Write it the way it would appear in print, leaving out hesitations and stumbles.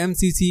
MCC